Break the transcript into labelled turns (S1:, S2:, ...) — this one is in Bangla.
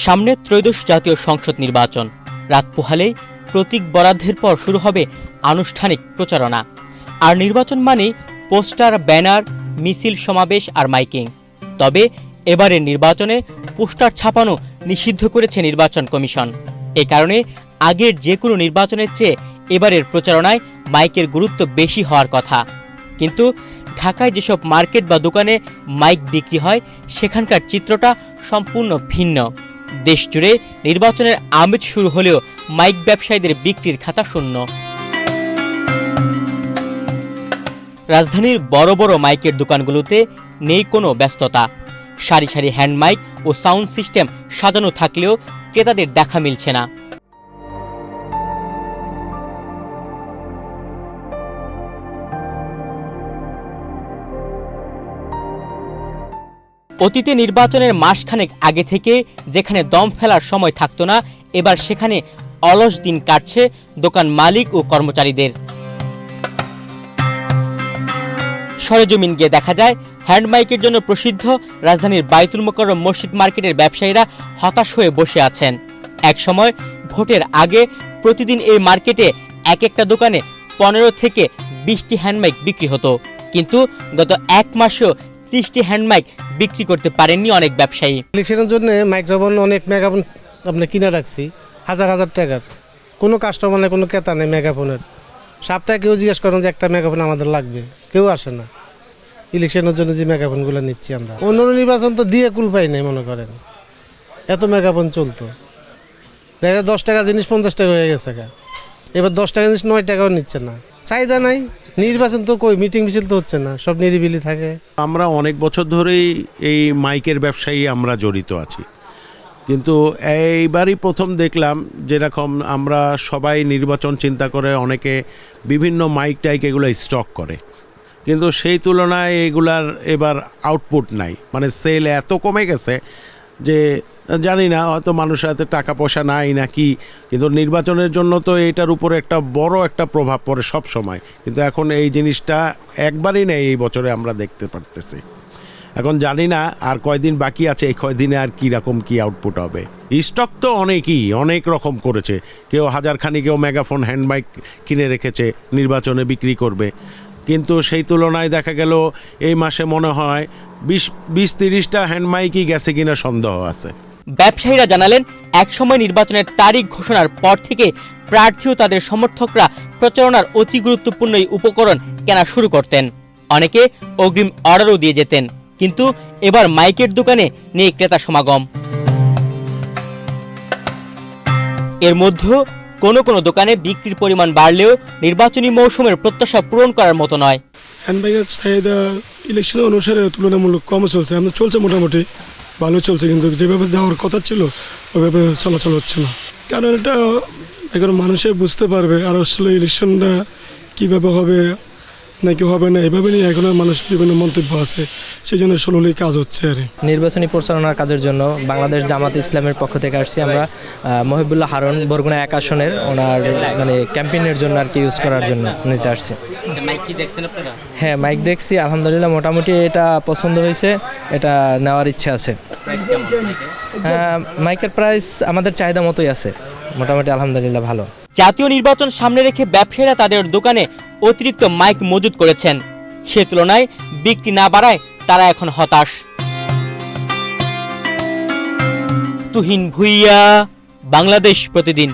S1: সামনে ত্রয়োদশ জাতীয় সংসদ নির্বাচন। রাত পোহালেই প্রতীক বরাদ্দের পর শুরু হবে আনুষ্ঠানিক প্রচারণা। আর নির্বাচন মানেই পোস্টার, ব্যানার, মিছিল, সমাবেশ আর মাইকিং। তবে এবারের নির্বাচনে পোস্টার ছাপানো নিষিদ্ধ করেছে নির্বাচন কমিশন। এ কারণে আগের যে কোনো নির্বাচনের চেয়ে এবারের প্রচারণায় মাইকের গুরুত্ব বেশি হওয়ার কথা। কিন্তু ঢাকায় যেসব মার্কেট বা দোকানে মাইক বিক্রি হয় সেখানকার চিত্রটা সম্পূর্ণ ভিন্ন। দেশজুড়ে নির্বাচনের আমেজ শুরু হলেও মাইক ব্যবসায়ীদের বিক্রির খাতা শূন্য। রাজধানীর বড় বড় মাইকের দোকানগুলোতে নেই কোনো ব্যস্ততা। সারি সারি হ্যান্ড মাইক ও সাউন্ড সিস্টেম সাজানো থাকলেও ক্রেতাদের দেখা মিলছে না। অতীতে নির্বাচনের মাসখানেক আগে থেকে যেখানে দম ফেলার সময় থাকতো না, এবার সেখানে অলস দিন কাটছে দোকান মালিক ও কর্মচারীদের। সরেজমিন গিয়ে দেখা যায় হ্যান্ড মাইকের জন্য প্রসিদ্ধ রাজধানীর বায়তুল মোকাররম মসজিদ মার্কেটের ব্যবসায়ীরা হতাশ হয়ে বসে আছেন। এক সময় ভোটের আগে প্রতিদিন এই মার্কেটে এক একটা দোকানে 15 থেকে 20টি হ্যান্ডমাইক বিক্রি হতো, কিন্তু গত এক মাসেও 30টি হ্যান্ডমাইক বিক্রি করতে পারেননি অনেক ব্যবসায়ী।
S2: ইলেকশনের জন্য মাইক্রোফোন অনেক মেগাফোন আপনি কিনে রাখছি হাজার হাজার টাকার। কোনো কাস্টমার নেই, কোনো ক্রেতা নেই মেগাফোনের। সপ্তাহে কেউ জিজ্ঞেস করেন যে একটা মেগাফোন আমাদের লাগবে, কেউ আসে না। ইলেকশনের জন্য যে মেগাফোনগুলো নিচ্ছি আমরা, অন্য নির্বাচন তো দিয়ে কুল পাই নাই মনে করেন, এত মেগাফোন চলতো। দেখা 10 টাকা জিনিস 50 টাকা হয়ে গেছে। এবার 10 টাকা জিনিস 9 টাকাও নিচ্ছে না, চাহিদা নাই। নির্বাচন তো কই, মিটিং মিছিল তো হচ্ছে না, সব নিরিবিলি থাকে।
S3: আমরা অনেক বছর ধরেই এই মাইকের ব্যবসায়ী আমরা জড়িত আছি, কিন্তু এইবারই প্রথম দেখলাম যেরকম আমরা সবাই নির্বাচন চিন্তা করে অনেকে বিভিন্ন মাইক টাইক এগুলো স্টক করে, কিন্তু সেই তুলনায় এগুলার এবার আউটপুট নাই। মানে সেল এত কমে গেছে যে জানি না, হয়তো মানুষের হাতে টাকা পয়সা নাই নাকি, কিন্তু নির্বাচনের জন্য তো এটার উপরে একটা বড় একটা প্রভাব পড়ে সব সময়। কিন্তু এখন এই জিনিসটা একবারই নেই, এই বছরে আমরা দেখতে পারতেছি। এখন জানি না আর কয়দিন বাকি আছে, এই কয়দিনে আর কীরকম কী আউটপুট হবে। স্টক তো অনেকই অনেক রকম করেছে, কেউ হাজারখানি, কেউ মেগাফোন হ্যান্ডমাইক কিনে রেখেছে নির্বাচনে বিক্রি করবে, কিন্তু সেই তুলনায় দেখা গেল এই মাসে মনে হয় 20-30টা হ্যান্ডমাইকই গেছে কিনা সন্দেহ আছে।
S1: ব্যবসায়ীরা জানালেন, একসময় নির্বাচনের তারিখ ঘোষণার পর থেকে প্রার্থী ও তাদের সমর্থকরা প্রচারণার অতি গুরুত্বপূর্ণ এই উপকরণ কেনা শুরু করতেন। অনেকে অগ্রিম অর্ডারও দিয়ে যেতেন, কিন্তু এবার মাইকের দোকানে নেই ক্রেতা সমাগম। এর মধ্যেও কোনো কোনো দোকানে বিক্রির পরিমাণ বাড়লেও নির্বাচনী মৌসুমের প্রত্যাশা পূরণ করার মতো নয়।
S4: হ্যান্ডব্যাগের চাহিদা ইলেকশন অনুসারে তুলনামূলক কম চলছে, আমরা চলছে মোটামুটি ভালো চলছে, কিন্তু যেভাবে যাওয়ার কথা ছিল ওইভাবে চলাচল হচ্ছে না। কারণ এটা এখন মানুষে বুঝতে পারবে আর আসলে ইলেকশনটা কীভাবে হবে নাকি হবে না, এভাবে নিয়ে এখন মানুষ বিভিন্ন মন্তব্য আছে, সেই জন্য ষোলোই কাজ হচ্ছে। আর
S5: নির্বাচনী প্রচারণার কাজের জন্য বাংলাদেশ জামাত ইসলামের পক্ষ থেকে আসছি আমরা। মহিবুল্লাহ হারুন বরগুনা 1 আসনের ওনার মানে ক্যাম্পেইনের জন্য আর কি ইউজ করার জন্য নিতে আসছি। হ্যাঁ, মাইক দেখছি, আলহামদুলিল্লাহ মোটামুটি এটা পছন্দ হয়েছে, এটা নেওয়ার ইচ্ছে আছে। মাইকের প্রাইস আমাদের চাহিদা মতোই আছে, মোটামুটি আলহামদুলিল্লাহ ভালো।
S1: জাতীয় নির্বাচন সামনে রেখে ব্যবসায়ীরা তাদের দোকানে অতিরিক্ত মাইক মজুত করেছেন। সে তুলনায় বিক্রি না বাড়ায় তারা এখন হতাশ। তুহিন ভুইয়া, বাংলাদেশ প্রতিদিন।